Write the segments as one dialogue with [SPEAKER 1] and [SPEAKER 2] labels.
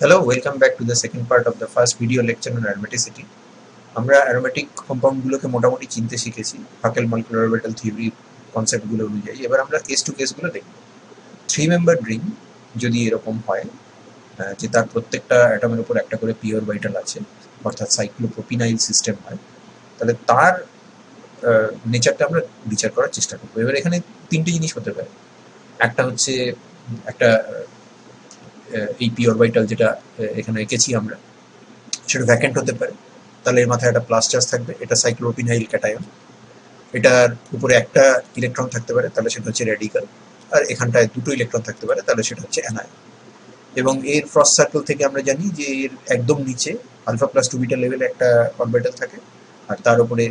[SPEAKER 1] Hello, welcome back to the second part of the first video lecture on aromaticity. আমরা aromatic কম্পাউন্ডগুলোকে মোটামুটি চিনতে শিখেছি হাকেল molecular orbital theory কনসেপ্টগুলো অনুযায়ী। এবার আমরা কেস টু কেসগুলো দেখব। 3 মেম্বার রিং যদি এরকম হয় যে তার প্রত্যেকটা অ্যাটমের উপর একটা করে পি অরবিটাল আছে, অর্থাৎ সাইক্লোপ্রোপিনাইল সিস্টেম হয়, তাহলে তার নেচারটা আমরা বিচার করার চেষ্টা করবো। এবার এখানে তিনটে জিনিস হতে পারে। একটা হচ্ছে একটা এই পি অরবিটাল যেটা এখানে এঁকেছি আমরা, সেটা ভ্যাকেন্ট হতে পারে, তাহলে এর মাথায় একটা প্লাস চার্জ থাকবে, এটা সাইক্লোপ্রোপিনাইল ক্যাটায়ন। এটার উপরে একটা ইলেকট্রন থাকতে পারে, তাহলে সেটা হচ্ছে রেডিক্যাল। আর এখানটায় দুটো ইলেকট্রন থাকতে পারে, তাহলে সেটা হচ্ছে অ্যানায়ন। এবং এর ফ্রস্ট সার্কেল থেকে আমরা জানি যে এর একদম নিচে আলফা প্লাস 2 বিটা লেভেলে একটা অরবিটাল থাকে, আর তার উপরে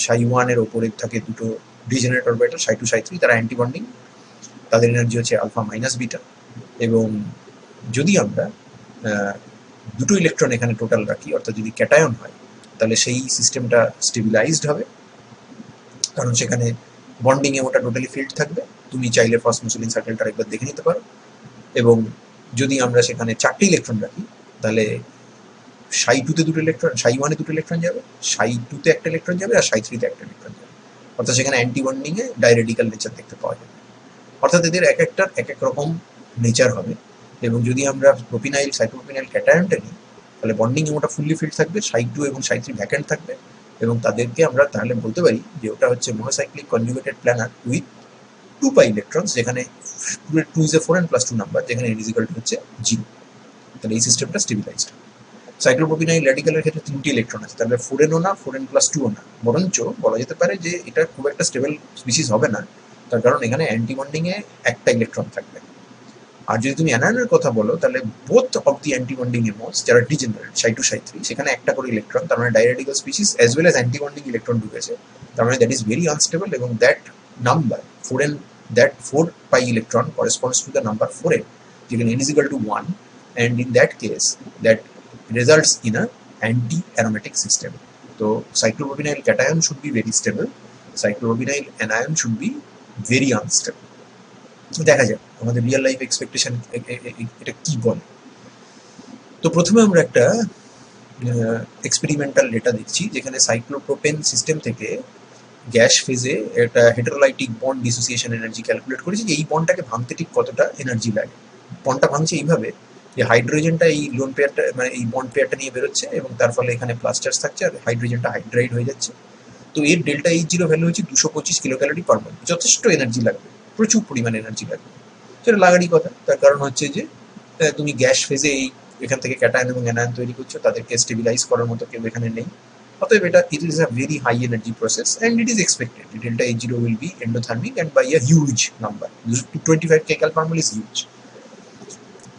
[SPEAKER 1] ψ1 এর উপরে থাকে দুটো ডিজেনারেট অরবিটাল ψ2 ψ3, তারা অ্যান্টি বন্ডিং, তাদের এনার্জি হচ্ছে আলফা মাইনাস বিটা। এবং যদি আমরা দুটো ইলেকট্রন এখানে টোটাল রাখি, অর্থাৎ যদি ক্যাটায়ন হয়, তাহলে সেই সিস্টেমটা স্টেবিলাইজড হবে, কারণ সেখানে বন্ডিংয়ে ওটা টোটালি ফিল্ড থাকবে। তুমি চাইলে ফসফোসিলিন সার্কেলটা একবার দেখে নিতে পারো। এবং যদি আমরা সেখানে 4টে ইলেকট্রন রাখি, তাহলে ψ2-তে দুটো ইলেকট্রন, ψ1-এ দুটো ইলেকট্রন যাবে, ψ2-তে একটা ইলেকট্রন যাবে, আর ψ3-তে একটা ইলেকট্রন যাবে। অর্থাৎ সেখানে অ্যান্টি বন্ডিংয়ে ডাইরেডিক্যাল নেচার দেখতে পাওয়া যাবে। অর্থাৎ এদের এক একটার এক এক রকম নেচার হবে। এবং যদি আমরা প্রোপিনাইল সাইক্লোপ্রোপিনাইল ক্যাটায়নটা নিই, তাহলে বন্ডিংয়ে ওটা ফুললি ফিল্ড থাকবে, ψ2 এবং ψ3 ভ্যাকেন্ট থাকবে, এবং তাদেরকে আমরা তাহলে বলতে পারি যে ওটা হচ্ছে monocyclic conjugated planar with 2 pi electrons, যেখানে 2 is a 4n + 2 নাম্বার, যেখানে n = হচ্ছে 0। তাহলে এই সিস্টেমটা স্টেবিলাইজড। সাইক্লোপ্রোপিনাইল র্যাডিক্যালের ক্ষেত্রে 3টি ইলেকট্রন আছে, তাহলে 4n ও না, 4n + 2 ও না, বরঞ্চ বলা যেতে পারে যে এটা খুব একটা স্টেবল স্পিসিস হবে না, তার কারণ এখানে অ্যান্টি বন্ডিংয়ে একটা ইলেকট্রন থাকবে। আর যদি তুমি অ্যানায়নের কথা বলো, তাহলে both of the anti bonding MOs যারা ডিজেনারেট ψ2 ψ3, সেখানে একটা করে ইলেকট্রন, তার মানে diradical species as well as anti bonding electron ঢুকেছে, তার মানে দ্যাট ইজ ভেরি আনস্টেবল। এবং that number 4n, that 4 pi electron corresponds to the number 4n, যেখানে n = 1, and in that case that results in a anti-aromatic system. So cyclopropenyl cation should be very stable, cyclopropenyl anion should be very unstable. দেখা যাক আমাদের real life expectation এটা কি বলে। তো প্রথমে আমরা একটা এক্সপেরিমেন্টাল ডেটা দেখছি, যেখানে সাইক্লোপ্রোপেন সিস্টেম থেকে গ্যাস ফেজে একটা হেটেরোলাইটিক বন্ড ডিসোসিয়েশন এনার্জি ক্যালকুলেট করেছি, যে এই বন্ডটাকে ভাঙতে ঠিক কতটা এনার্জি লাগে। বন্ডটা ভাঙছে এইভাবে যে হাইড্রোজেনটা এই লোন পেয়ারটা, মানে এই বন্ড পেয়ারটা নিয়ে বেরোচ্ছে, এবং তার ফলে এখানে প্লাস চার্জ থাকছে, আর হাইড্রোজেনটা হাইড্রাইড হয়ে যাচ্ছে। তো এর ডেল্টা H0 ভ্যালু হচ্ছে 225 কিলোক্যালোরি পার মোল। যথেষ্ট এনার্জি লাগবে, প্রচুর পরিমাণে এনার্জি লাগবে। সেটা লাগারই কথা, তার কারণ হচ্ছে যে তুমি গ্যাস ফেজে এই এখান থেকে ক্যাটায়ন এবং অ্যানায়ন তৈরি করছো, তাদেরকে স্টেবিলাইজ করার মতো কেউ এখানে নেই। অতএব এটা it is a very high energy process, and it is expected delta H0 will be endothermic and by a huge number. 225 kcal per mole is huge.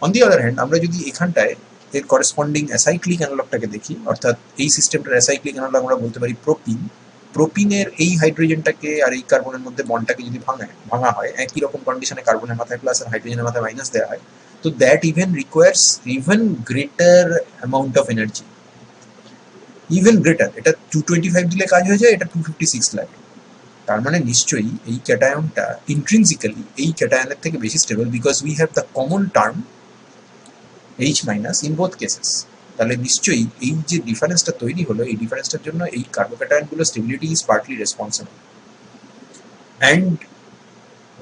[SPEAKER 1] On the other hand, আমরা যদি এখানটায় এর করেসপন্ডিং অ্যাসাইক্লিক অ্যানালগটাকে দেখি, অর্থাৎ এই সিস্টেমটার acyclic analogue আমরা বলতে পারি প্রোপিন। প্রোপিনের এই হাইড্রোজেনটাকে আর এই কার্বনের মধ্যে বন্ডটাকে যদি ভাঙা হয়, একই রকম কন্ডিশনে কার্বনের মাথায় প্লাস আর হাইড্রোজেনের মাথায় মাইনাস দেওয়া হয়, তো that even requires even greater amount of energy, even greater. এটা 225 দিলে কাজ হয়ে যায়, এটা 256 লাগে। তার মানে নিশ্চয়ই এই ক্যাটায়নটা ইন্ট্রিনসিক্যালি এই ক্যাটায়নের থেকে বেশি stable, because we have the common term H- in both cases. তাহলে নিশ্চয়ই এই যে ডিফারেন্সটা তৈরি হলো, এই ডিফারেন্সটার জন্য এই কার্বোক্যাটায়নগুলো stability is partly responsible. And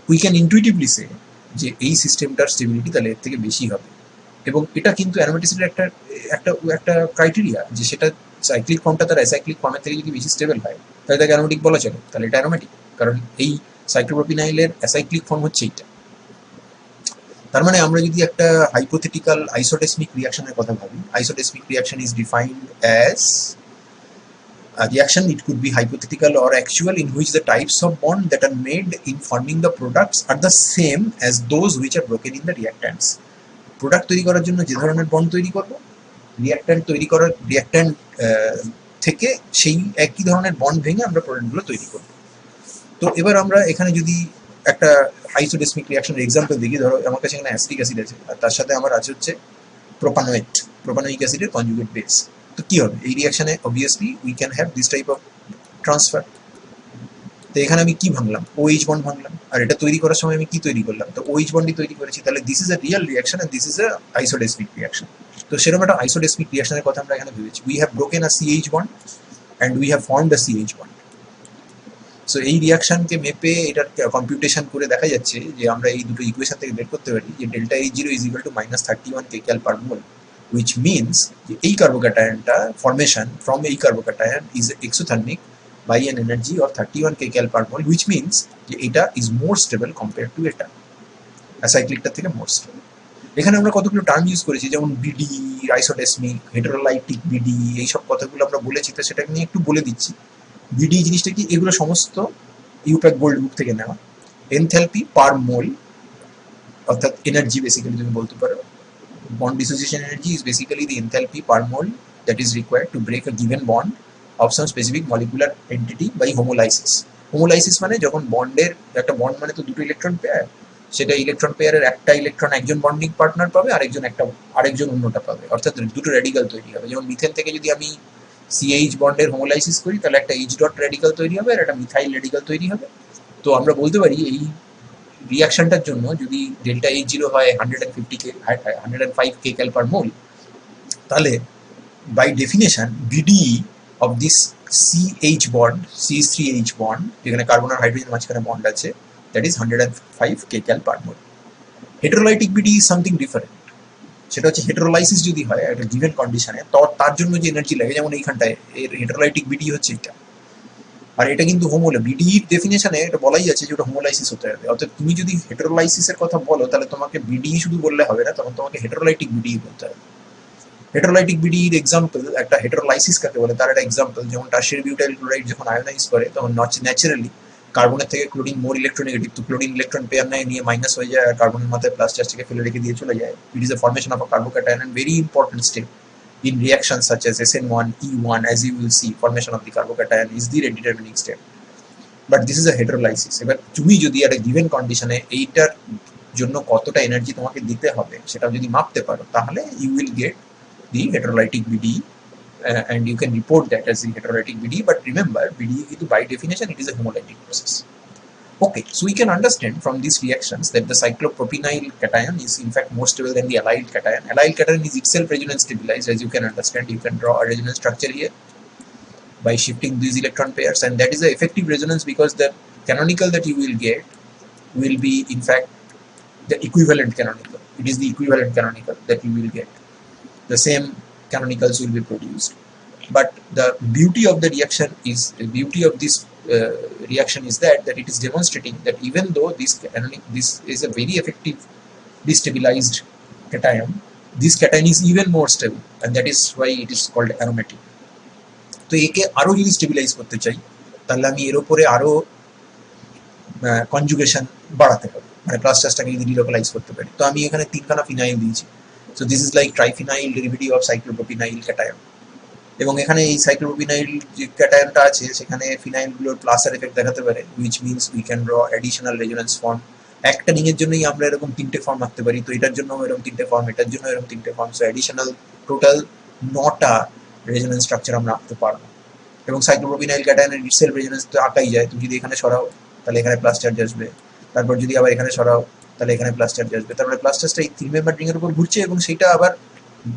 [SPEAKER 1] we can intuitively say যে এই সিস্টেমটার স্টেবিলিটি তাহলে এর থেকে বেশি হবে। এবং এটা কিন্তু অ্যারোমেটিসিটির একটা একটা একটা ক্রাইটেরিয়া, যে সেটা সাইক্লিক ফর্মটা তার অ্যাসাইক্লিক ফর্মের থেকে যদি বেশি স্টেবল হয়, তাহলে তাকে অ্যারোমেটিক বলা চলে, তাহলে এটা অ্যারোমেটিক। কারণ এই সাইক্লোপ্রোপিনাইলের অ্যাসাইক্লিক ফর্ম হচ্ছে এইটা। তার মানে আমরা যদি একটা হাইপোথেটিক্যাল আইসোটেসমিক রিয়াকশনের কথা ভাবি, isodesmic reaction is defined as a reaction, it could be hypothetical or actual, in which the types of bond that are made in forming the products are the same as those which are broken in the reactants. Product তৈরি করার জন্য যে ধরনের bond তৈরি করবো, reactant তৈরি করার reactant থেকে সেই একই ধরনের বন্ড ভেঙে আমরা প্রোডাক্টগুলো তৈরি করবো। তো এবার আমরা এখানে যদি একটা আইসোডেসমিক রিয়াকশনের এক্সাম্পল দেখি, ধরো আমার কাছে এখানে অ্যাসিটিক অ্যাসিড আছে, আর তার সাথে আমার আছে হচ্ছে প্রোপানোইক অ্যাসিডের কনজুগেট বেস। তো কি হবে এই রিয়াকশনে? Obviously we can have this type of transfer. তো এখানে আমি কি ভাঙলাম? OH bond ভাঙলাম। আর এটা তৈরি করার সময় আমি কি তৈরি করলাম? তো OH বন্ডই তৈরি করেছি। তাহলে this is a real reaction, and this is a isodesmic reaction. তো সেরকম একটা আইসোডেসমিক রিঅ্যাকশনের কথা আমরা এখানে ভেবেছি। We have broken a CH bond and we have formed a CH bond. So এই রিঅ্যাকশনকে মেপে এটার কম্পিউটেশন করে দেখা যাচ্ছে যে আমরা এই দুটো ইকুয়েশন থেকে বের করতে পারি যে delta H0 is equal to -31 kcal per mole, which means যে এই কার্বোক্যাটায়নটা ফর্মেশন ফ্রম এই carbocation is exothermic by an energy of 31 kcal per mole, which means যে এটা is more stable compared to এটা অ্যাসাইক্লিকটা থেকে more stable। এখানে আমরা কতগুলো টার্ম ইউজ করেছি, যেমন বিডি, আইসোডেসমিক, হেটেরোলাইটিক বিডি, এইসব কথাগুলো আমরা বলেছি। তো সেটা নিয়ে একটু বলে দিচ্ছি। বিডি জিনিসটা কি, এগুলো সমস্ত ইউপ্যাক গোল্ড বুক থেকে নেওয়া। এনথ্যালপি পার মোল, অর্থাৎ এনার্জি বেসিক্যালি তুমি বলতে পারো। Bond dissociation energy is basically the enthalpy per mole that is required to break a given bond of some specific molecular entity by homolysis. Homolysis মানে যখন বন্ডের একটা বন্ড মানে তো দুটো ইলেকট্রন পেয়ার, সেটা ইলেকট্রন পেয়ারের একটা ইলেকট্রন একজন বন্ডিং পার্টনার পাবে, আরেকজন অন্যটা পাবে, অর্থাৎ দুটো রেডিক্যাল তৈরি হবে। যেমন মিথেন থেকে যদি আমি CH বন্ডের হোমোলাইসিস করি তাহলে একটা H ডট রেডিক্যাল তৈরি হবে আর একটা মিথাইল রেডিক্যাল তৈরি হবে। তো আমরা বলতে পারি এই রিঅ্যাকশনটার জন্য যদি ডেল্টা H0 হয় 105 kcal per mole, তাহলে by definition BDE of this CH bond, CH3H bond, যেখানে কার্বন আর হাইড্রোজেন মাঝখানে বন্ড আছে, that is 105 kcal per mole. Heterolytic BD is something different. সেটা হচ্ছে হেটেরোলাইসিস যদি হয় একটা গিভেন কন্ডিশনে, তো তার জন্য যে এনার্জি লাগে, যেমন এইখানটায় এর হেটেরোলাইটিক বিডি হচ্ছে এটা, আর এটা কিন্তু হোমোলে বিডির ডেফিনেশনে এটা বলাই আছে যে ওটা হোমোলাইসিস হতে হবে। অর্থাৎ তুমি যদি হেটেরোলাইসিসের কথা বলো তাহলে তোমাকে বিডি শুধু বললে হবে না, তখন তোমাকে হেটেরোলাইটিক বিডি বলতে হবে। হেটেরোলাইটিক বিডির এক্সাম্পল, একটা হেটেরোলাইসিস কাকে বলে তার একটা এক্সাম্পল, যেমন টারশিয়ারি বিউটাইল ক্লোরাইড যখন আয়োনাইজ করে তখন ন্যাচারালি কার্বনের থেকে ক্লোরিন মোর ইলেকট্রোনেগেটিভ, তো ক্লোরিন ইলেকট্রন পেয়ার নেয়, নিয়ে মাইনাস হয়ে যায় আর কার্বনের মাথায় প্লাস চার্জটাকে ফেলে রেখে দিয়ে চলে যায়। It is a formation of a carbocation and very important step in reactions such as SN1, E1, as you will see, formation of the carbocation is the determining step. But this is a heterolysis. এবার তুমি যদি একটা given কন্ডিশনে এইটার জন্য কতটা energy তোমাকে দিতে হবে সেটা যদি মাপতে পারো, তাহলে you will get the heterolytic BD, and you can report that as the heterolytic BD. But remember, BD by definition it is a homolytic process. Okay, so we can understand from these reactions that the cyclopropenyl cation is in fact more stable than the allyl cation. Allyl cation is itself resonance stabilized, as you can understand. You can draw a resonance structure here by shifting these electron pairs, and that is the effective resonance because the canonical that you will get will be in fact the equivalent canonical. It is the equivalent canonical that you will get. The same canonicals will be produced, but the beauty of the reaction is reaction is that it is demonstrating that even though this is a very effective destabilized cation, this cation is even more stable, and that is why it is called aromatic. তো একে আরো যদি stabilise করতে চাই তাহলে আমি এর উপরে আরো কনজুগেশন বাড়াতে হবে, মানে প্লাস চার্জটাকে যদি রিলোকালাইজ করতে পারি। তো আমি এখানে তিনখানা ফিনাইল দিয়েছি। So this is like triphenyl derivative of cyclopropenyl cation, এবং এখানে এই সাইক্লোপ্রোপিনাইল যে ক্যাটায়নটা আছে সেখানে ফিনাইলগুলোর প্লাসের এফেক্ট দেখাতে পারে, which means we can draw additional resonance form. একটা রিংয়ের জন্যই আমরা এরকম তিনটে ফর্ম আঁকতে পারি, তো এটার জন্য এরকম তিনটে ফর্ম, এটার জন্য এরকম তিনটে ফর্ম, সো অ্যাডিশনাল টোটাল 9টা রেজোনেন্স স্ট্রাকচার আমরা আঁকতে পারবো। এবং সাইক্লোপ্রোপিনাইল ক্যাটায়নের ইটসেলফ রেজোনেন্স তো আঁকাই যায়। তুমি যদি এখানে সরাও তাহলে এখানে প্লাস চার্জ আসবে, তারপর যদি আবার এখানে সরাও তাহলে এখানে প্লাস চার্জ আসবে, তারপরে প্লাস চার্জটা এই 3 মেম্বার রিংয়ের উপর ঘুরছে এবং সেটা আবার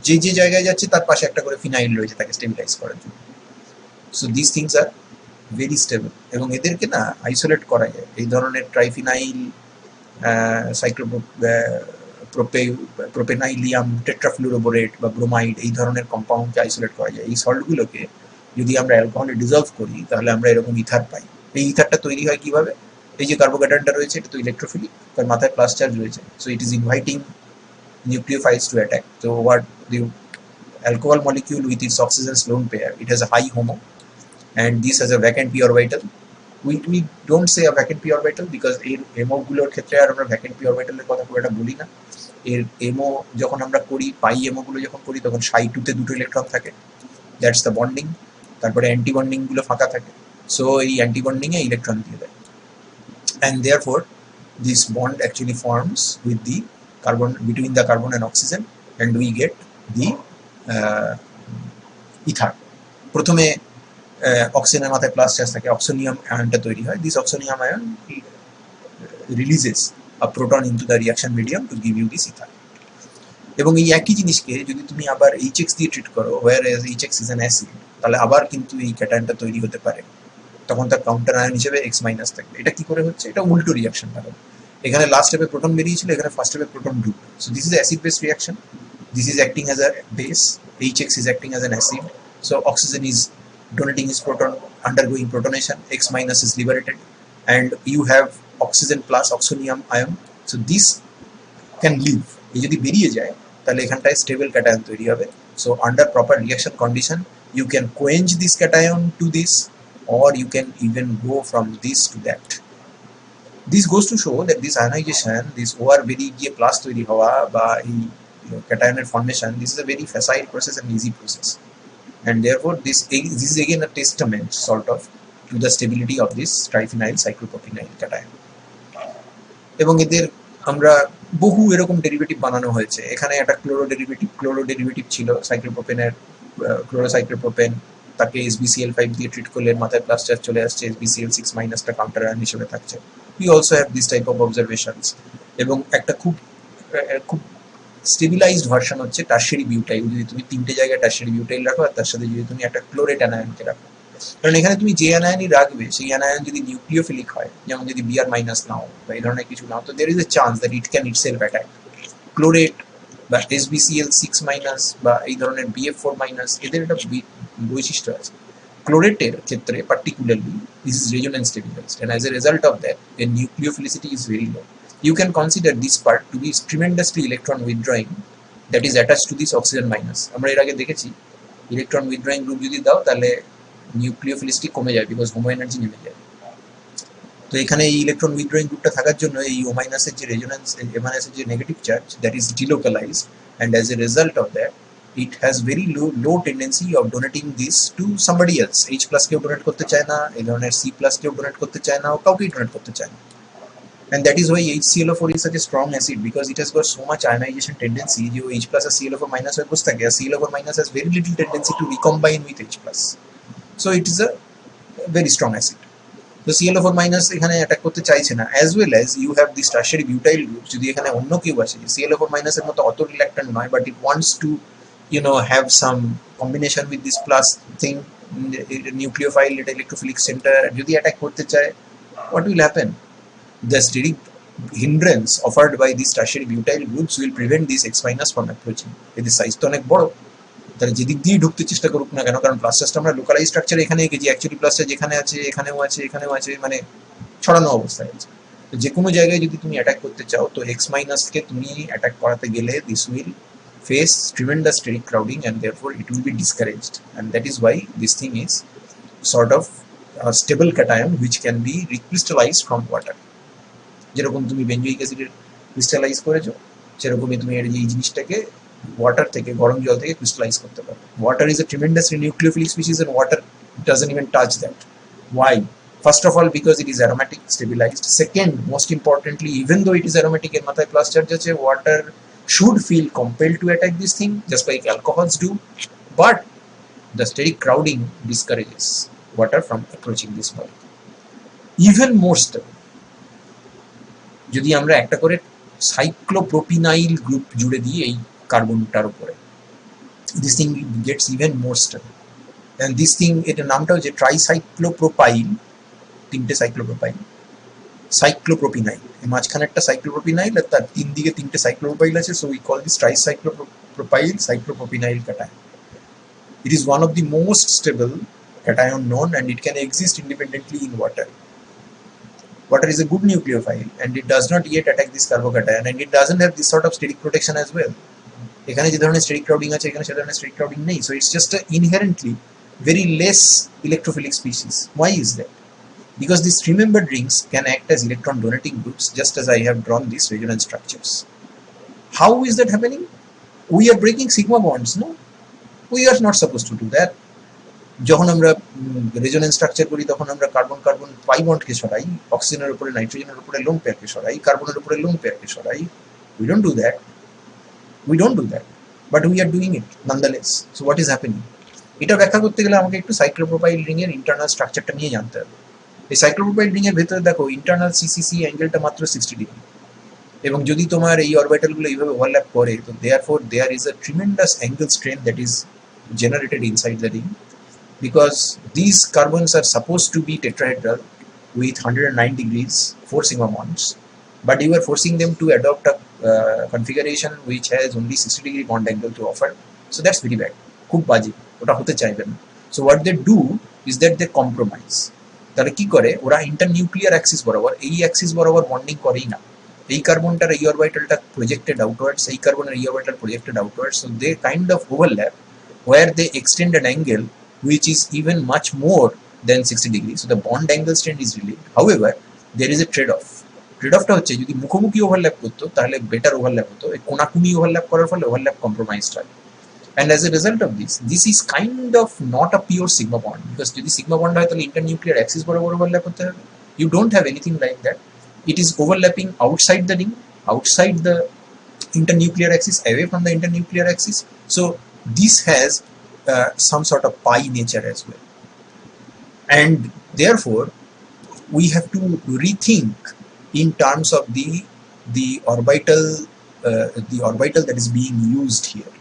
[SPEAKER 1] যে যে জায়গায় যাচ্ছে তার পাশে একটা করে ফিনাইল রয়েছে তাকে স্টেবিলাইজ করার জন্য। So this things are very stable, এবং এদেরকে না আইসোলেট করা যায়। এই ধরনের ট্রাইফিনাইল, প্রোপেনাইলিয়াম, টেট্রাফ্লুরোবোরেট বা ব্রোমাইড, এই ধরনের কম্পাউন্ডকে আইসোলেট করা যায়। এই সল্টগুলোকে যদি আমরা অ্যালকোহলে ডিজলভ করি তাহলে আমরা এরকম ইথার পাই। এই ইথারটা তৈরি হয় কিভাবে? এই যে কার্বোক্যাটায়নটা রয়েছে এটা তো ইলেকট্রোফিলিক, তার মাথায় প্লাস চার্জ রয়েছে, so it is inviting nucleophiles to attack. So what the alcohol molecule with its oxygen lone pair, it has a high HOMO, and this has a vacant p orbital. We don't say a vacant p orbital because এর MO গুলোর ক্ষেত্রে আর আমরা vacant p orbital এর কথা খুব একটা বলি না। এর MO যখন আমরা করি, পাই MO গুলো যখন করি তখন psi2 তে দুটো ইলেকট্রন থাকে, দ্যাটস দ্য বন্ডিং। তারপরে অ্যান্টি বন্ডিং গুলো ফাঁকা থাকে, সো এই অ্যান্টি বন্ডিং এ ইলেকট্রন দিয়ে দেয়, and therefore this bond actually forms with the carbon, between the carbon and oxygen, and we get the ether. প্রথমে অক্সিজেনের মাথায় প্লাস চার্জ থাকে, অক্সোনিয়াম আয়নটা তৈরি হয়। This oxonium ion releases a proton into the reaction medium to give you this ether. এবং এই একই জিনিসকে যদি তুমি আবার এইচএক্স দিয়ে ট্রিট করো, whereas HX is an acid, তাহলে আবার কিন্তু এই ক্যাটায়নটা তৈরি হতে পারে, তখন তার কাউন্টার আয়ন হিসেবে এক্স মাইনাস থাকবে। এটা কি করে হচ্ছে? এটা উল্টো রিয়াকশন হবে। এখানে লাস্ট স্টেপে প্রোটন বেরিয়েছিল, এখানে ফার্স্ট স্টেপে প্রোটন ঢুকবে। So this is acid base reaction, this is acting as a base, HX is acting as an acid, so oxygen is donating its proton, undergoing protonation, X minus is liberated, and you have oxygen plus oxonium ion, so this can leave. এই যদি বেরিয়ে যায় তাহলে এখানটায় stable cation তৈরি হবে। So under proper reaction condition you can quench this cation to this, or you can even go from this to that. This goes to show that this ionization, this OR বেরিয়ে গিয়ে plus তৈরি হওয়া বা এই cationের formation, this is a very facile process and easy process, and therefore this is again a testament sort of to the stability of this triphenyl cyclopropenyl cation. এবং এদের আমরা বহু এরকম ডেরিভেটিভ বানানো হয়েছে। এখানে একটা ক্লোরো ডেরিভেটিভ ছিল সাইক্লোপ্রোপেনের, ক্লোরোসাইক্লোপ্রোপেন, তাকে SbCl5 দিয়ে ট্রিট করলে মাথায় প্লাস চার্জ চলে আসছে, SbCl6 মাইনাসটা কাউন্টার আয়ন হিসেবে থাকছে। We also have this type of observations, এবং একটা খুব স্টেবিলাইজড ভার্সন হচ্ছে টারশিয়ারি বিউটাইল। যদি তুমি তিনটে জায়গায় টারশিয়ারি বিউটাইল রাখো আর তার সাথে যদি তুমি একটা ক্লোরেট অ্যানায়নকে রাখো, কারণ এখানে তুমি যে অ্যানায়নই রাখবে সেই অ্যানায়ন যদি নিউক্লিওফিলিক হয়, যেমন যদি Br মাইনাস নাও বা এই ধরনের কিছু নাও, তো there is a chance that it can itself attack chlorate বা SbCl6 মাইনাস বা এই ধরনের Bf4 মাইনাস। এদের একটা বৈশিষ্ট্য আছে। ক্লোরেটের ক্ষেত্রে particularly this is resonance stabilized, and as a result of that the nucleophilicity is very low. You can consider this part to be tremendously electron withdrawing, that is attached to this oxygen minus. আমরা এর আগে দেখেছি electron withdrawing group যদি দাও তাহলে নিউক্লিওফিলিসিটি কমে যায়, because Homo energy নেমে যায়। তো এখানে এই ইলেকট্রন উইথড্রয়িং গ্রুপটা থাকার জন্য এই ও মাইনাসের যে রেজোনেন্স, এম মাইনাসের যে negative charge, that is delocalised, and as a result of that it has very low tendency of donating this to somebody else. H plus কেউ ডোনেট করতে চায় না, এই ধরনের C plus কেউ ডোনেট করতে চায় না, ও কাউকেই ডোনেট করতে চায় না। And that is why HClO4 is such a strong acid, because it has got so much ionization tendency. जो H plus और ClO4 minus হয়ে বসে থাকে, ClO4 minus has very little tendency to recombine with H plus, so it is a very strong acid. The ClO4 minus এখানে attack করতে চাইছে না, as well as you have this tertiary butyl group. যদি এখানে অন্য কেউ আসে, ClO4 minus এর মতো অত রিল্যাক্টেন্ট নয়, but it wants to have some combination with this plus thing, nucleophile, electrophilic center, যদি অ্যাটাক করতে চায়, what will happen? The steric hindrance offered by these tertiary butyl groups will prevent this X minus from approaching. এদের size তো অনেক বড়, তাহলে যেদিক দিয়ে ঢুকতে চেষ্টা করুক না কেন, কারণ প্লাস চার্জটা আমরা লোকালাইজ স্ট্রাকচার এখানে এঁকেছি, অ্যাকচুয়ালি প্লাস চার্জ এখানে আছে, এখানেও আছে, এখানেও আছে, মানে ছড়ানো অবস্থায় আছে। তো যে কোনো জায়গায় যদি তুমি অ্যাটাক করতে চাও, তো এক্স মাইনাসকে তুমি অ্যাটাক করাতে গেলে this will face tremendous steric crowding, and therefore it will be discouraged, and that is why this thing is sort of a stable cation which can be recrystallized from water. যেরকম তুমি benzoic অ্যাসিডের crystallise করেছো, সেরকমই তুমি এই জিনিসটাকে water থেকে, গরম জল থেকে ক্রিস্টালাইজ করতে পারো। Water is a tremendously nucleophilic species, and water doesn't even touch that. Why? First of all, because it is aromatic, stabilized. Second, most importantly, even though it is aromatic এর মাথায় plus charge আছে, water should feel compelled to attack this thing, just like alcohols do, but the steric crowding discourages water from approaching this molecule. Even more stable, যদি আমরা একটা করে cyclopropenyl group জুড়ে দিই এই কার্বনটার উপরে, this thing gets even more stable, and this thing, এটার নামটা হচ্ছে ট্রাইসাইক্লোপ্রোপাইল, তিনটে সাইক্লোপ্রোপাইল, সাইক্লোপ্রোপিনাইল, এই মাঝখানে একটা সাইক্লোপ্রোপিনাইল আর তার তিন দিকে তিনটে সাইক্লোপ্রোপাইল আছে, so we call this tricyclopropyl cyclopropynyl cation. It is one of the most stable cation known, and it can exist independently in water. Water is a good nucleophile, and it does not yet attack this carbocation, and it doesn't have this sort of steric protection as well. এখানে যে ধরনের steric crowding আছে, এখানে সে ধরনের steric crowding নেই, so it's just a inherently very less electrophilic species. Why is that? Because these 3-membered rings can act as electron donating groups, just as I have drawn these resonance structures. How is that happening? We are breaking sigma bonds, no? We are not supposed to do that. যখন আমরা resonance structure করি, তখন আমরা carbon carbon পাই বন্ডকে সরাই, অক্সিজেনের উপরে নাইট্রোজেনের উপরে লোন পেয়ারকে সরাই, কার্বনের উপরে লোন পেয়ারকে সরাই। We don't do that. We don't do that. But we are doing it nonetheless. So what is happening? এটা ব্যাখ্যা করতে গেলে আমাকে একটু সাইক্লোপ্রোপাইল রিং এর ইন্টারনাল স্ট্রাকচারটা নিয়ে জানতে হবে। এই সাইক্লোপ্রোপাইল রিং এর ভেতরে দেখো ইন্টারনাল CCC অ্যাঙ্গেলটা মাত্র 60 ডিগ্রি। এবং যদি তোমার এই অরবিটালগুলো এইভাবে ওভারল্যাপ করে, তো therefore there is a tremendous angle strain that is generated inside the ring, because these carbons are supposed to be tetrahedral with 109 degrees 4 sigma bonds, but you are forcing them to adopt a configuration which has only 60-degree bond angle to offer. So that's very bad. খুব বাজে, ওটা হতে চাইবে না। So what they do is that they compromise. তারা কি করে, ওরা ইন্টারনিউক্লিয়ার অ্যাক্সিস বরাবর, এই অ্যাক্সিস বরাবর বন্ডিং করেই না। এই কার্বনটার এই অরবিটালটা প্রজেক্টেড আউটওয়ার্ডস, এই কার্বনের এই orbital projected outwards, so they kind of overlap where they extend an angle which is even much more than 60 degrees. So the bond angle strength is relieved. However, there is a trade-off. Trade-offটা হচ্ছে যদি মুখোমুখি overlap করতো তাহলে better overlap হতো, কোনাকুনি overlap করার ফলে overlap compromised হয়। And as a result of this is kind of not a pure sigma bond, because যদি sigma bond হয় তাহলে internuclear axis বরাবর ওভারল্যাপ হতে হবে। You don't have anything like that. It is overlapping outside the ring, outside the internuclear axis, away from the internuclear axis. So this has some sort of pi nature as well, and therefore we have to rethink in terms of the orbital that is being used here.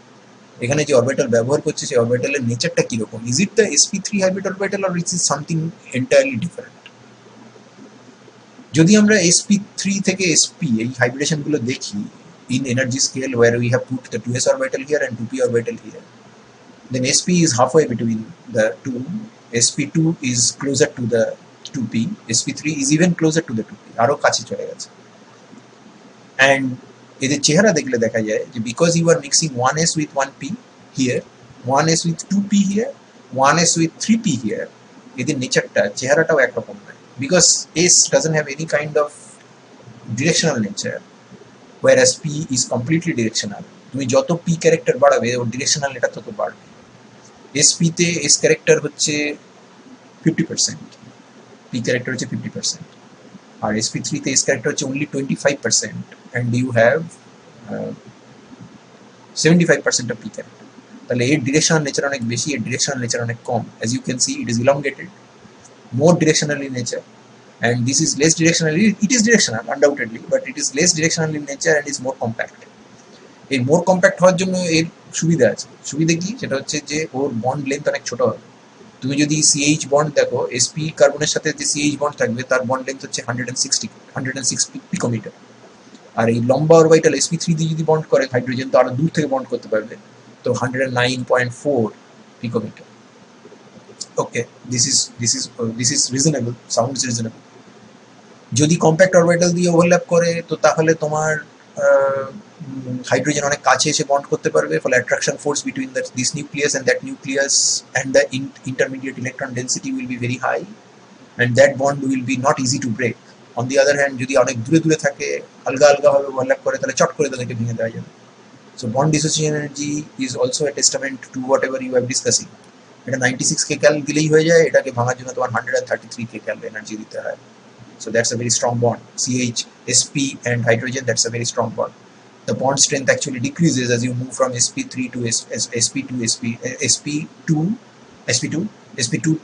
[SPEAKER 1] এখানে যে orbital ব্যবহার করছে সেই অরবিটালের নেচারটা কিরকম, is it the sp3 hybrid orbital or it is something entirely different. যদি আমরা sp3 থেকে sp এই হাইব্রিডেশন গুলো দেখি in energy scale where we have put the 2s orbital here and 2p orbital here, then sp is halfway between the two, sp2 is closer to the 2p, sp3 is even closer to the 2p, আরো কাছে চলে গেছে। and এদের চেহারা দেখলে দেখা যায় যে because you are mixing 1s with 1p here, 1s with 2p here, 1s with 3p here, এদের নেচারটা চেহারাটাও একরকম নয়, because s doesn't have any kind of directional nature, whereas p is completely directional. তুমি যত p ক্যারেক্টার বাড়াবে ওর directional এটা তত বাড়বে। sp তে s ক্যারেক্টার হচ্ছে 50%, p ক্যারেক্টার হচ্ছে 50%, আর sp3 তে s ক্যারেক্টার হচ্ছে only 25%, and you have 75% of p character. তাহলে এর ডিরেকশনাল নেচার অনেক বেশি, এর ডিরেকশনাল নেচার অনেক কম। as you can see, it is elongated, more directional in nature, and this is less directional. It is directional undoubtedly, but it is less directional in nature and is more compact. এই মোর compact হওয়ার জন্য এর সুবিধা আছে। সুবিধা কি, সেটা হচ্ছে যে ওর বন্ড লেন্থ অনেক ছোট হবে। তুমি যদি CH বন্ড দেখো, sp কার্বনের সাথে যে CH বন্ড থাকবে তার বন্ড লেন্থ হচ্ছে 106 পিকোমিটার, আর এই লম্বা অরবিটাল sp3 দিয়ে যদি বন্ড করে হাইড্রোজেন তো আরো দূর থেকে বন্ড করতে পারবে, তো 109.4 picometre. Okay, this is reasonable, sounds reasonable. যদি কম্প্যাক্ট অরবিটাল দিয়ে ওভারল্যাপ করে তো তাহলে তোমার হাইড্রোজেন অনেক কাছে এসে বন্ড করতে পারবে, ফলে attraction force between this nucleus and that nucleus and the intermediate electron density will be very high, and that bond will be not easy to break. On the other hand, যদি অনেক দূরে দূরে থাকে, আলগা আলগা ভাবে ওভারল্যাপ করে, তাহলে চট করে তাদেরকে ভেঙে দেওয়া যাবে। So bond dissociation energy is also a testament to whatever you are discussing. এটা 96 kcal দিলেই হয়ে যায়, এটাকে ভাঙার জন্য তোমার 133 kcal এনার্জি দিতে হয়। So that's a very strong bond. CH, sp and hydrogen, that's a very strong bond. The bond strength actually decreases as you move from sp3 to sp2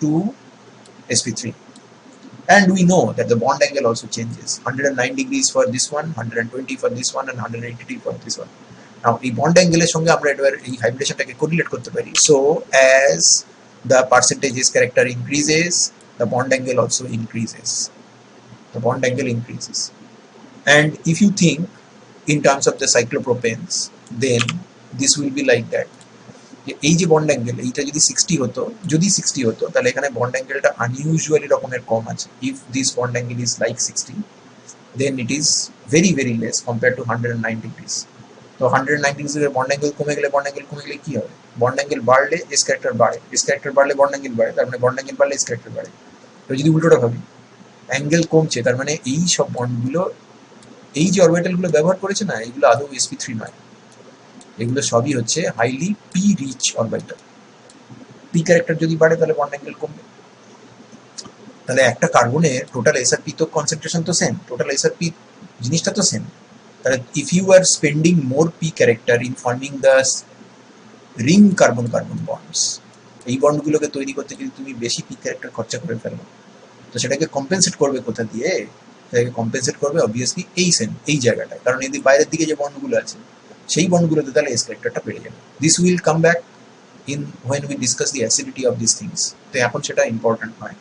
[SPEAKER 1] to sp3. And we know that the bond angle also changes. 109 degrees for this one, 120 for this one, and 180 for this one. Now, এই bond angle এর সঙ্গে আমরা এবার এই হাইব্রিডেশনটাকে correlate করতে পারি। So, as the percentages character increases, the bond angle also increases. The bond angle increases. And if you think in terms of the cyclopropenes, then this will be like that. এই যে bond angle, এইটা যদি 60 হতো তাহলে এখানে bond অ্যাঙ্গেলটা unusually রকমের কম আছে। If this bond angle is like 60, then it is very very less compare to 109 degrees. তো 109 ডিগ্রিজের বন্ড অ্যাঙ্গেল কমে গেলে কি হবে? বন্ড অ্যাঙ্গেল বাড়লে এস ক্যারেক্টার বাড়ে, এস ক্যারেক্টার বাড়লে বন্ড অ্যাঙ্গেল বাড়ে, তার মানে বন্ড অ্যাঙ্গেল বাড়লে এস ক্যারেক্টার বাড়ে। তো যদি উল্টোটা ভাবি, অ্যাঙ্গেল কমছে, তার মানে এই সব বন্ডগুলো, এই যে অরবিটালগুলো ব্যবহার করেছে না, এগুলো আদৌ sp3 নয়, এগুলো সবই হচ্ছে highly P rich orbital. P character যদি বাড়ে তাহলে বন্ড অ্যাঙ্গেল কমবে। তাহলে একটা কার্বনের টোটাল এসআরপি তো কনসেন্ট্রেশন তো সেম, টোটাল এসআরপি জিনিসটা তো সেম। তাহলে if you are spending more P character in forming the ring carbon carbon bonds, এই বন্ডগুলোকে তৈরি করতে যদি তুমি বেশি পি ক্যারেক্টার খরচা করে ফেলো, তো সেটাকে কম্পেনসেট করবে কোথা দিয়ে? সেটাকে কম্পেনসেট করবে অবভিয়াসলি এই জায়গাটায়, কারণ এই বাইরের দিকে যে বন্ডগুলো আছে সেই বন্ডগুলোতে তাহলে এস ক্যারেক্টারটা বেড়ে যাবে। This will come back in when we discuss the acidity of these things, তো এখন সেটা ইম্পর্টেন্ট নয়।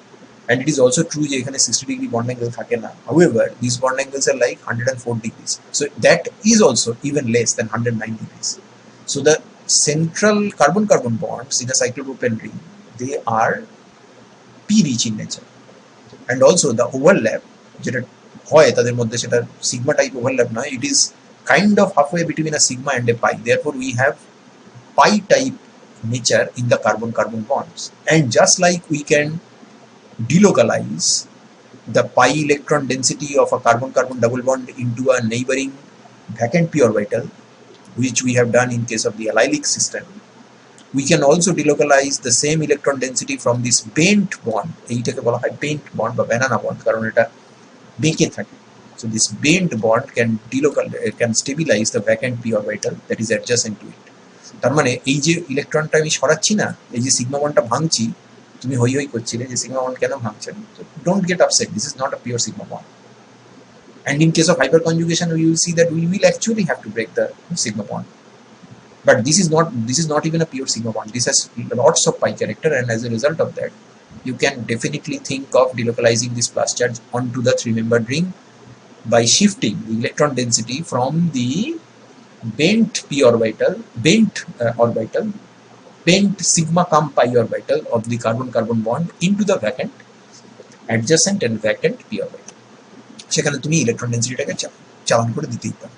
[SPEAKER 1] And it is also true যে এখানে 60 degree bond angle থাকে না, however these bond angles are like 104 degrees, so that is also even less than 109 degrees. So the central carbon carbon bonds in a cyclopropenyl ring, they are p rich in nature, and also the overlap যেটা হয় তাদের মধ্যে সেটা sigma type overlap নয়, it is kind of halfway between a sigma and a pi, therefore we have pi type nature in the carbon carbon bonds. And just like we can delocalize the pi electron density of a carbon carbon double bond into a neighboring vacant p orbital, which we have done in case of the allylic system, we can also delocalize the same electron density from this bent bond, এইটাকে বলা হয় bent bond বা banana bond কারণ এটা বেঁকে থাকে, so this bent bond can stabilize the vacant p orbital that is adjacent to it. তার মানে এই যে ইলেকট্রনটা আমি সরাচ্ছি না, এই যে সিগমা বন্ডটা ভাঙছি, তুমি হই হই করছিলে যে সিগমা বন্ড কেন ভাঙছেন, don't get upset, this is not a pure sigma bond. And in case of hyperconjugation we will see that we will actually have to break the sigma bond, but this is not even a pure sigma bond, this has lots of pi character, and as a result of that you can definitely think of delocalizing this plus charge onto the three-membered ring by shifting the electron density from the bent p orbital, bent sigma cum pi orbital of the carbon carbon bond into the vacant adjacent and vacant p orbital, সেখানে তুমি electron ডেন্সিটিটাকে চালান করে দিতেই পারো।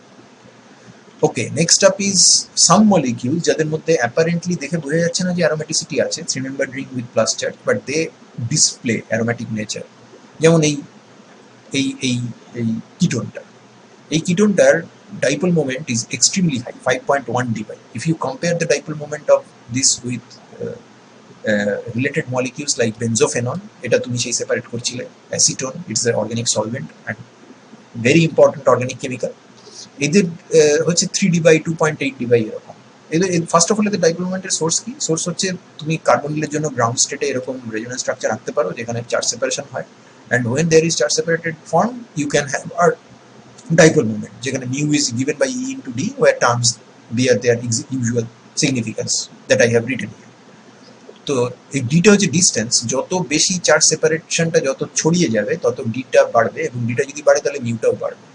[SPEAKER 1] Okay, next up is some molecules যাদের মধ্যে apparently দেখে বোঝা যাচ্ছে না যে অ্যারোম্যাটিসিটি আছে, three membered ring with plus charge, but they display aromatic nature. যেমন এই এই এই এই কিটোনটার dipole moment is extremely high, 5.1 dpi. If you compare the dipole moment of this with related molecules like benzophenone, এটা তুমি সেই separate করছিলে, acetone, it's an organic solvent and very important organic chemical, এদের হচ্ছে 3 dpi 2.8 dpi এরকম। এদের first of all এদের dipole মোমেন্টের source কি? সোর্স হচ্ছে তুমি কার্বনিলের জন্য গ্রাউন্ড স্টেটে এরকম রেজোনেন্স স্ট্রাকচার রাখতে পারো যেখানে চার্জ সেপারেশন হয়, and when there is charge separated form you can have a dipole moment যেখানে mu is given by E into D, where terms bear their usual significance that I have written here. তো এই ডিটা হচ্ছে distance, যত বেশি charge সেপারেশনটা যত ছড়িয়ে যাবে তত ডিটা বাড়বে, এবং ডিটা যদি বাড়ে তাহলে মিউটাও বাড়বে।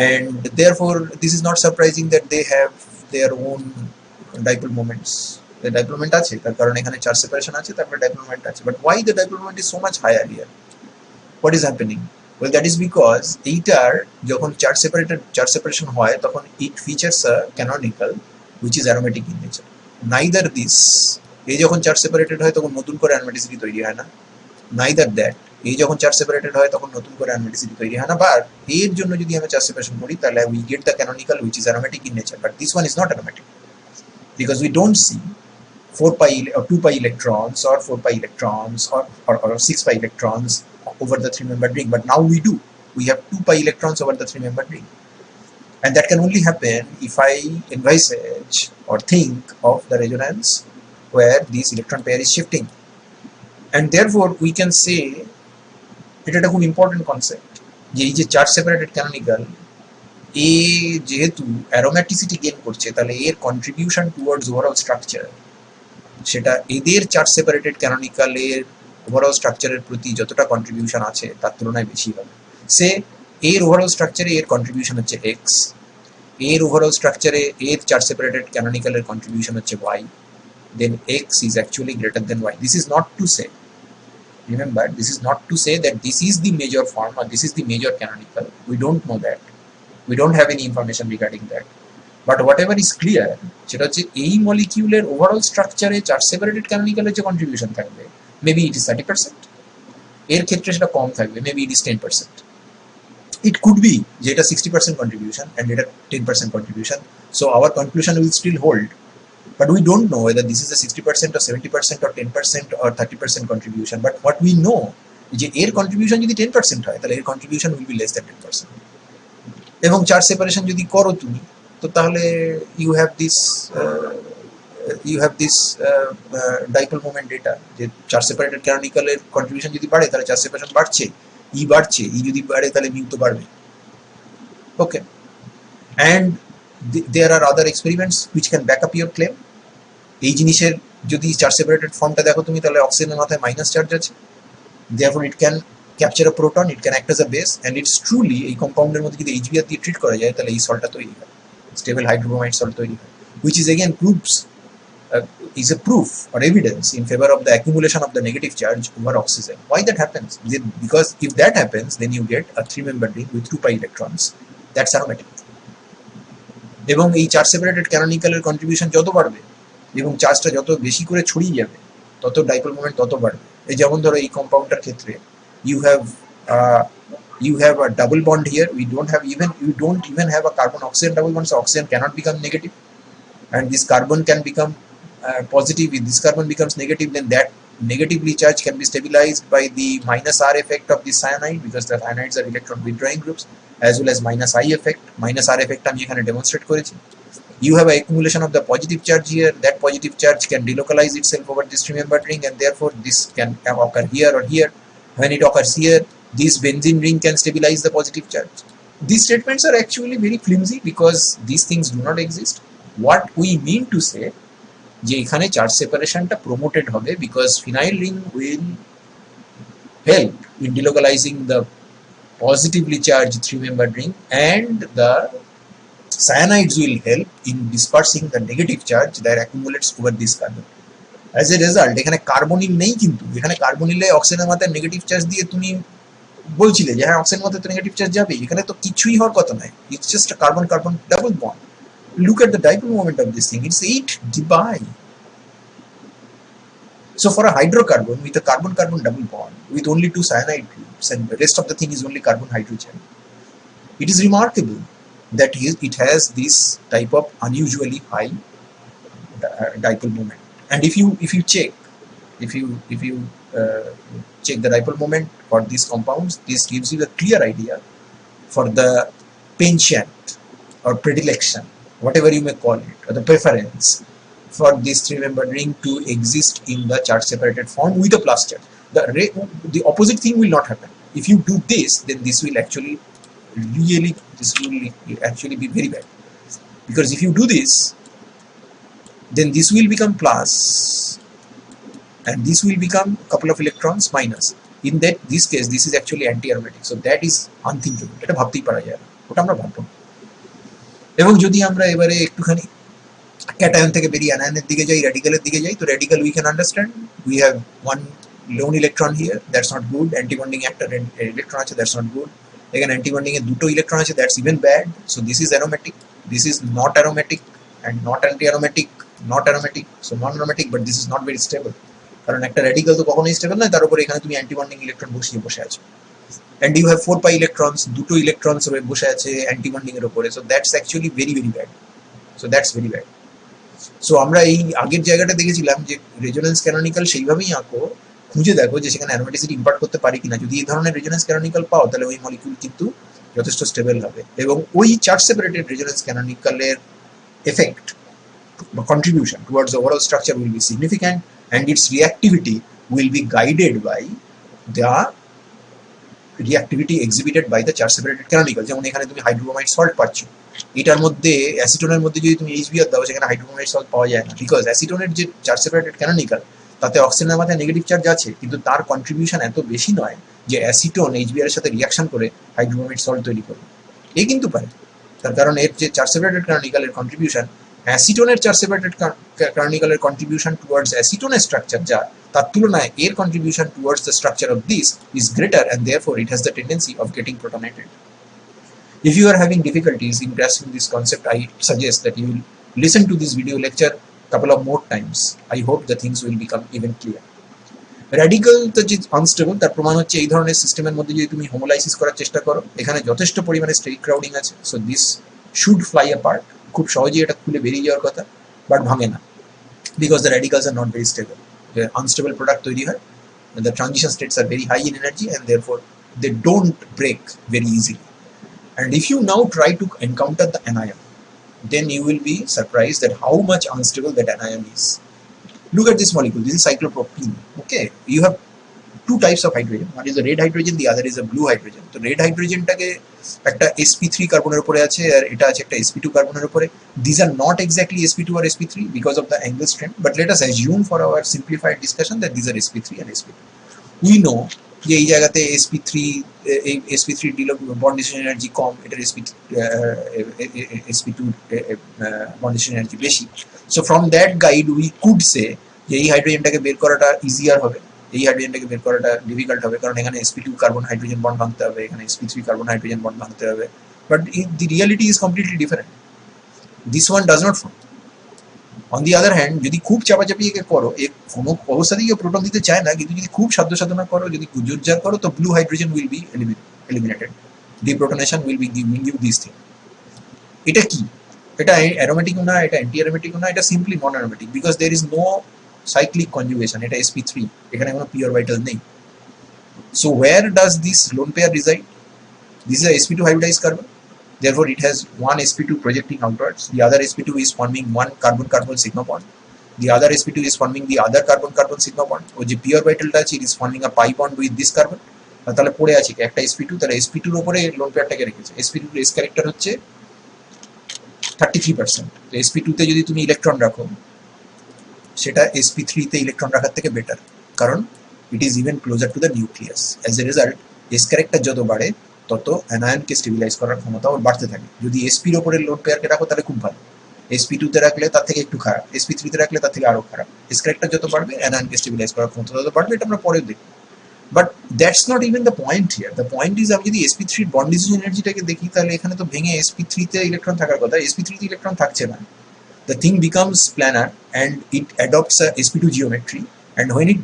[SPEAKER 1] and therefore this is not surprising that they have their own dipole moments. The dipole moment আছে তার কারণ এখানে চার্জ সেপারেশন আছে, তারপরে dipole moment আছে, but why the dipole moment is so much higher here? What is happening? Well, that is because এইটার যখন charge separation হয় তখন it features a canonical which is aromatic in nature. Neither this, এই যখন charge separated হয় তখন নতুন করে অ্যারোমেটিসিটি তৈরি হয় না, neither that, এই যখন চার্জ সেপারেটেড হয় তখন নতুন করে অ্যারোমেটিসিটি তৈরি হয় না, বা এর জন্য যদি আমরা চার্জ সেপারেশন করি তাহলে we get the canonical which is aromatic in nature, but this one is not aromatic because we don't see 4 pi or 2 pi electrons or 4 pi electrons or 6 pi electrons over the three-membered ring, but now we do. We have 2 pi electrons over the three-membered ring, and that can only happen if I envisage or think of the resonance where this electron pair is shifting, and therefore we can say এটা একটা খুব important concept যে এই যে charge separated canonical এ যেহেতু অ্যারোম্যাটিসিটি gain করছে, তাহলে এর কন্ট্রিবিউশন টুয়ার্ডস ওভারঅল স্ট্রাকচার সেটা এদের চার্জ সেপারেটেড ক্যানোনিক্যালের ওভারঅল স্ট্রাকচারের প্রতি যতটা কন্ট্রিবিউশন আছে তার তুলনায় বেশি হবে। সে এর ওভারঅল স্ট্রাকচারে এর কন্ট্রিবিউশন হচ্ছে এক্স, এর ওভারঅল স্ট্রাকচারে এর চার্জ সেপারেটেড ক্যানোনিক্যালের কন্ট্রিবিউশন হচ্ছে Y, then x is actually greater than y. This is not to say, remember, this is not to say that this is the major form or this is the major canonical. We don't know that. We don't have any information regarding that. But whatever is clear, সেটা হচ্ছে এই মলিকিউলের overall স্ট্রাকচারে charge separated ক্যানোনিক্যালের যে contribution থাকবে, maybe it is 30%, এর ক্ষেত্রে সেটা কম থাকবে, maybe it is 10%. It could be যে এটা 60% contribution and এটা 10% contribution, so our conclusion will still hold. But we don't know whether this is a 60% or 70% or 10% or 30% contribution. But what we know যে এর contribution যদি 10% হয় তাহলে এর contribution will be less than 10%. এবং charge separation যদি করো তুমি তো তাহলে you have this dipole moment data যে চার্জ সেপারেটেড ক্যানোনিক্যাল এর contribution যদি বাড়ে তাহলে চার্জ সেপারেশন বাড়ছে, ই বাড়ছে, ই যদি বাড়ে তাহলে মিউ তো বাড়বে। ওকে, and there are other experiments which can back up your claim. এই জিনিসের যদি চার্জ সেপারেটেড ফর্মটা দেখো তুমি, তাহলে অক্সিজেনের মাথায় মাইনাস চার্জ আছে, therefore it can capture a proton, it can act as a base, and it's truly এই কম্পাউন্ডের মধ্যে যদি HBr দিয়ে ট্রিট করা যায় তাহলে এই সল্টটা তৈরি হয়, স্টেবল হাইড্রোব্রোমাইড সল্ট তৈরি হয়, which is again proves is a proof or evidence in favor of the accumulation of the negative charge over oxygen. Why that happens? Because if that happens, then you get a 3-membered ring with 2 pi electrons. That's aromatic. এবং এই charge separated ক্যানোনিক্যালের contribution যত বাড়বে এবং চার্জটা যত বেশি করে ছড়িয়ে যাবে, তত ডাইপোল মোমেন্ট তত বাড়বে। এই যেমন ধরো এই কম্পাউন্ডটার ক্ষেত্রে you have a double bond here. You don't even have a carbon oxygen double bond, so oxygen cannot become negative, and this carbon can become positive. If this carbon becomes negative, then that negatively charged can be stabilized by the minus R effect of this cyanide, because the cyanides are electron withdrawing groups, as well as minus I effect. Minus R effect আমি এখানে demonstrate করেছি। You have an accumulation of the positive charge here. That positive charge can delocalize itself over this 3-membered ring, and therefore this can occur here or here. When it occurs here, this benzene ring can stabilize the positive charge. These statements are actually very flimsy because these things do not exist. What we mean to say, যে এখানে charge সেপারেশনটা promoted হবে because phenyl ring will help in delocalizing the positively charged 3-membered ring, and the cyanides will help in dispersing the negative charge that accumulates over this carbon. As a result, এখানে carbonyl নেই, কিন্তু এখানে কার্বনিলে অক্সিজেনের মাথায় negative charge দিয়ে তুমি বলছিলে যে হ্যাঁ অক্সিজেনের মাথায় তো নেগেটিভ চার্জ যাবে, এখানে তো কিছুই হওয়ার কথা নয়, it's just a carbon carbon double bond. Look at the dipole moment of this thing, it's 8 dpi. So for a hydrocarbon with a carbon-carbon double bond with only 2 cyanide groups, and the rest of the thing is only carbon hydrogen, it is remarkable that it has this type of unusually high dipole moment. And if you check the dipole moment for these compounds, this gives you a clear idea for the penchant or predilection, whatever you may call it, or the preference for this 3-membered ring to exist in the charge separated form with a plus charge. The opposite thing will not happen. If you do this, then this will actually be very bad, because if you do this, then this will become plus and this will become a couple of electrons minus. In this case, this is actually anti-aromatic, so that is unthinkable. এটা ভাবতেই পারা যায় না, ওটা আমরা ভাববো না। এবং যদি আমরা এবারে একটুখানি ক্যাটায়ন থেকে বেরিয়ে অ্যানায়নের দিকে যাই, র্যাডিক্যালের দিকে যাই, তো radical we can understand, we have one lone electron here, that's not good. Anti-bonding একটা electron আছে, that's not good. এখানে anti-bonding এ দুটো ইলেকট্রন আছে, that's even bad. So this is aromatic, this is not aromatic, and not anti-aromatic, not aromatic, so non-aromatic, but this is not very stable. কারণ একটা radical তো কখনোই stable নয়, তার উপরে এখানে তুমি অ্যান্টি-বন্ডিং ইলেকট্রন বসে আছো, and you have 4 pi electrons, দুটো ইলেকট্রনস বসে আছে অ্যান্টি-বন্ডিং এর উপরে, so that's actually very very bad. So that's very bad. So আমরা এই আগের জায়গাটা দেখেছিলাম যে রেজোনেন্স ক্যানোনিক্যাল সেইভাবেই আঁকো, খুঁজে দেখো যে সেখানে অ্যারোমেটিসিটি ইম্পার্ট করতে পারি কিনা। যদি এই ধরনের রেজোনেন্স ক্যানোনিক্যাল পাও, তাহলে ওই মলিকিউল কিন্তু যথেষ্ট স্টেবল হবে, এবং ওই চার্জ সেপারেটেড রেজোনেন্স ক্যানোনিক্যালের এফেক্ট বা contribution towards the overall structure will be significant, and its reactivity will be guided by the reactivity exhibited by the charge separated canonical. যেমন এখানে তুমি হাইড্রোব্রোমাইড সল্ট পাচ্ছ, এটার মধ্যে অ্যাসিটোনের মধ্যে যদি তুমি HBr দাও, সেখানে হাইড্রোব্রোমাইড সল্ট পাওয়া যায় না, বিকজ অ্যাসিটোনের যে চার্জ সেপারেটেড ক্যানোনিক্যাল তাতে অক্সিজেনের মাথায় নেগেটিভ চার্জ আছে, কিন্তু তার কন্ট্রিবিউশন এত বেশি নয় যে অ্যাসিটোন HBr এর সাথে রিয়াকশন করে হাইড্রোব্রোমাইড সল্ট তৈরি করবে। এই কিন্তু পারে, তার কারণ এর যে চার্জ সেপারেটেড ক্যানোনিক্যালের কন্ট্রিবিউশন, অ্যাসিটোনের চার্জ সেপারেটেড ক্যানোনিক্যালের কন্ট্রিবিউশন টুয়ার্ডস অ্যাসিটোনের স্ট্রাকচার যা, তার তুলনায় এর contribution towards the structure of this is greater, and therefore it has the tendency of getting protonated. If you are having difficulties in grasping this concept, I suggest that you will listen to this video lecture couple of more times. I hope the things will become even clear. Radical তো যে unstable, তার প্রমাণ হচ্ছে এই ধরনের সিস্টেমের মধ্যে যদি তুমি হোমোলাইসিস করার চেষ্টা করো, এখানে যথেষ্ট পরিমাণে স্টেরিক ক্রাউডিং আছে, so this should fly apart, খুব সহজেই এটা খুলে বেরিয়ে যাওয়ার কথা, বাট ভাঙে না, because the radicals are not very stable. Unstable product তৈরি হয়, the transition states are very high in energy, and therefore they don't break very easily. And if you now try to encounter the anion, then you will be surprised at how much unstable that anion is. Look at this molecule, this is cyclopropenyl. Okay, you have two types of hydrogen. One is a red hydrogen, the other is a blue hydrogen. তো red hydrogenটাকে একটা sp3 কার্বনের উপরে আছে আর এটা আছে একটা sp2 কার্বনের উপরে. These are not exactly sp2 or sp3 because of the angle strength, but let us assume for our simplified discussion that these are sp3 and sp2. We know যে এই জায়গাতে sp3 দিল বন্ড ডিসিশন এনার্জি কম, এটার sp2 bond decision energy বেশি. So from that guide we could সে যে এই হাইড্রোজেনটাকে বের করাটা ইজিয়ার হবে, এই হাইড্রোজেনটাকে বের করাটা ডিফিকাল্ট হবে, কারণ এখানে sp2 কার্বন হাইড্রোজেন বন্ড ভাঙতে হবে, এখানে sp3 কার্বন হাইড্রোজেন বন্ড ভাঙতে হবে. But the reality is completely different. This one does not form. On the other hand, যদি খুব চাপাচাপি একে করো, কোনো অবস্থাতেই প্রোটন দিতে চায় না, কিন্তু যদি খুব সাধ্য সাধনা করো, যদি জোরজার করো, তো blue hydrogen will be eliminated. Deprotonation will give this thing. এটা কি? এটা অ্যারোমেটিকও না, এটা অ্যান্টি অ্যারোমেটিকও না, এটা simply non aromatic, because there is no cyclic conjugation. এটা sp3, এখানে কোনো পিওর ভাইটাল নেই. So where does this lone pair reside? This is a sp2 hybridized carbon. Therefore, it has one sp2 projecting outwards. The other sp2 is forming one carbon-carbon sigma bond. The other sp2 is forming the other carbon-carbon sigma bond. और जो pure vital touch, it is forming a pi bond with this carbon. তাহলে পড়ে আছে কি একটা sp2, তাহলে sp2 এর উপরে লোন পেয়ারটাকে রেখেছে. sp2 এর s ক্যারেক্টার হচ্ছে 33%. তো sp2 তে যদি তুমি ইলেকট্রন রাখো, সেটা sp3 তে ইলেকট্রন রাখার থেকে বেটার, কারণ it is even closer to the nucleus. As a result, s character যত বাড়ে তত অ্যানায়নকে স্টেবিলাইজ করার ক্ষমতা ওর বাড়তে থাকে. যদি sp-র উপরে লোড পেয়ারকে রাখো তাহলে খুব ভালো, sp2 তে রাখলে তার থেকে একটু খারাপ, sp3 তে রাখলে তার থেকে আরো খারাপ. এস ক্যারেক্টার যত বাড়বে অ্যানায়নকে স্টেবিলাইজ করার ক্ষমতা তত বাড়বে, এটা আমরা পরে দেখব. But that's not even the point here. The point is, আমি যদি sp3 বন্ড ডিসিশন এনার্জিটাকে দেখি, তাহলে এখানে তো ভেঙে sp3 তে ইলেকট্রন থাকার কথা, sp3 তে ইলেকট্রন থাকছে না. The thing becomes planar and it adopts a sp2 geometry, and when it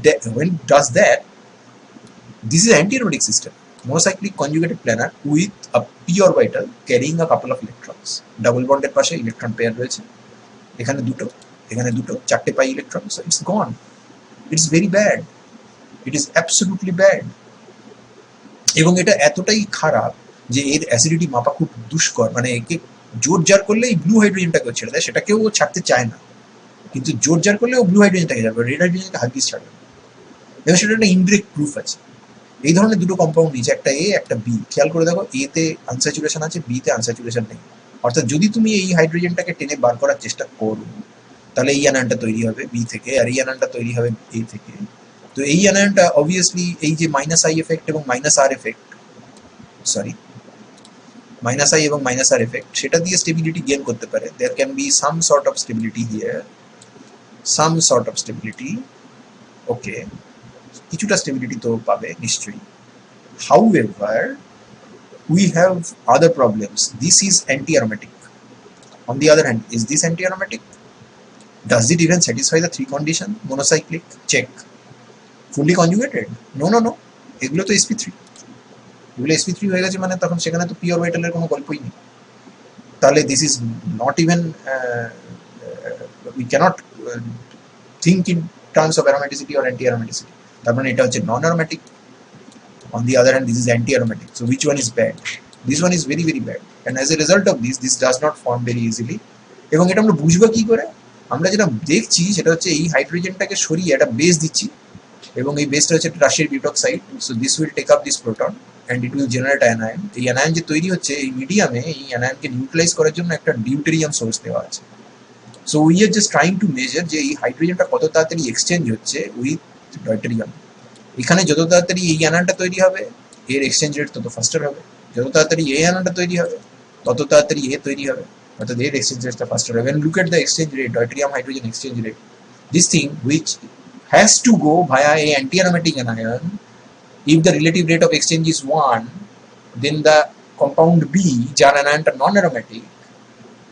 [SPEAKER 1] does that, this is an anti-aromatic system. Monocyclic conjugated planar with a p orbital carrying a couple of electrons. Double bonded পাশে electron pair রয়েছে, এখানে দুটো চারটে pi electron. So it's gone. It's very bad. It is absolutely bad. এবং এটা এতটাই খারাপ যে এর অ্যাসিডিটি মাপা খুব দুষ্কর. মানে একে জোর জার করলে এই ব্লু হাইড্রোজেনটাকেও ছেড়ে দেয়, সেটাকেও ও ছাড়তে চায় না, কিন্তু জোর জার করলে ও ব্লু হাইড্রোজেনটাকে যাবে, রেড হাইড্রোজেনকে হাগিস ছাড়বে. এবং সেটা একটা ইনডিরেক্ট প্রুফ আছে. এই ধরনের দুটো কম্পাউন্ড নিচে, একটা এ একটা বি, খেয়াল করে দেখো, এ তে আনস্যাচুরেশন আছে, বি তে আনস্যাচুরেশন নেই. অর্থাৎ যদি তুমি এই হাইড্রোজেনটাকে টেনে বার করার চেষ্টা করো, তাহলে এই অ্যানায়নটা তৈরি হবে বি থেকে, আর এই অ্যানায়নটা তৈরি হবে এ থেকে. তো এই অ্যানায়নটা অবভিয়াসলি এই যে মাইনাস আই এফেক্ট এবং minus R effect, minus I এবং মাইনাস আর এফেক্ট, সেটা দিয়ে স্টেবিলিটি গেইন করতে পারে. There can be some sort of stability here, some sort of stability. Okay, কিছুটা স্টেবিলিটি তো পাবে নিশ্চয়ই. However, we have other problems. This is anti-aromatic. On the other hand, is this anti-aromatic? Does it even satisfy the three condition? Monocyclic? Check. Fully conjugated? No. এগুলো তো sp3. এগুলো sp3 হয়ে গেছে, মানে তখন সেখানে তো p অরবিটালের কোনো গল্পই নেই. তাহলে this is not even we cannot think in terms of aromaticity or anti-aromaticity. তার মানে এটা হচ্ছে নন aromatic. On the other hand, this is anti-aromatic. So which one is bad? This one is very, very bad. And as a result of this does not form very easily. এবং এটা আমরা বুঝবো কি করে? আমরা যেটা দেখছি সেটা হচ্ছে এই হাইড্রোজেনটাকে সরিয়ে একটা বেস দিচ্ছি, এবং এই বেসটা হচ্ছে একটা রাশিয়ার butoxide. So this will take up this proton and it will generate anion. এই অ্যানায়ন যে তৈরি হচ্ছে এই মিডিয়ামে, এই অ্যানায়নকে নিউট্রালাইজ করার জন্য একটা ডিউটেরিয়াম সোর্স দেওয়া আছে. So we are just trying to measure যে এই হাইড্রোজেনটা কত তাড়াতাড়ি এক্সচেঞ্জ হচ্ছে উইথ ডয়টেরিয়াম. এখানে যত তাড়াতাড়ি এই অ্যানায়নটা তৈরি হবে, এর এক্সচেঞ্জ রেট তত ফাস্টার হবে. যত তাড়াতাড়ি এই অ্যানায়নটা তৈরি হবে, তত তাড়াতাড়ি এ তৈরি হবে, অর্থাৎ এর এক্সচেঞ্জ রেটটা ফাস্টার হবে. And look at the exchange rate, deuterium hydrogen exchange rate. This thing which has to go via a anti-aromatic anion, if the relative rate of exchange is 1, then the compound B, যার অ্যানায়নটা non-aromatic,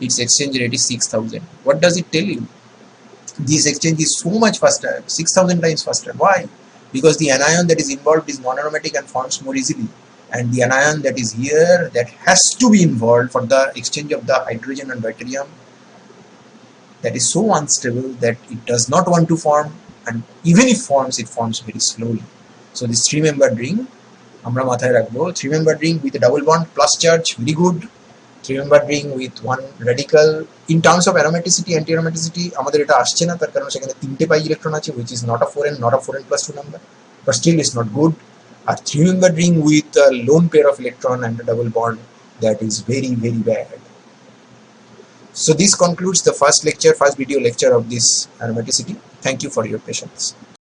[SPEAKER 1] its exchange rate is 6000. What does it tell you? This exchange is so much faster, 6000 times faster. Why? Because the anion that is involved is non-aromatic and forms more easily, and the anion that is here that has to be involved for the exchange of the hydrogen and deuterium, that is so unstable that it does not want to form, and even if forms, it forms very slowly. So this 3-membered ring, আমরা মাথায় রাখবো, 3-membered ring with a double bond plus charge, very good. 3-membered ring with one radical. In terms of aromaticity, anti-aromaticity, আমাদের এটা আসছে না, তার কারণ সেখানে 3টে পাই ইলেকট্রন আছে, which is not a 4n, not a 4n plus 2 number. but still it's not good. A 3-membered ring with a lone pair of electron and a double bond, that is very, very bad. So this concludes the first video lecture of this aromaticity. Thank you for your patience.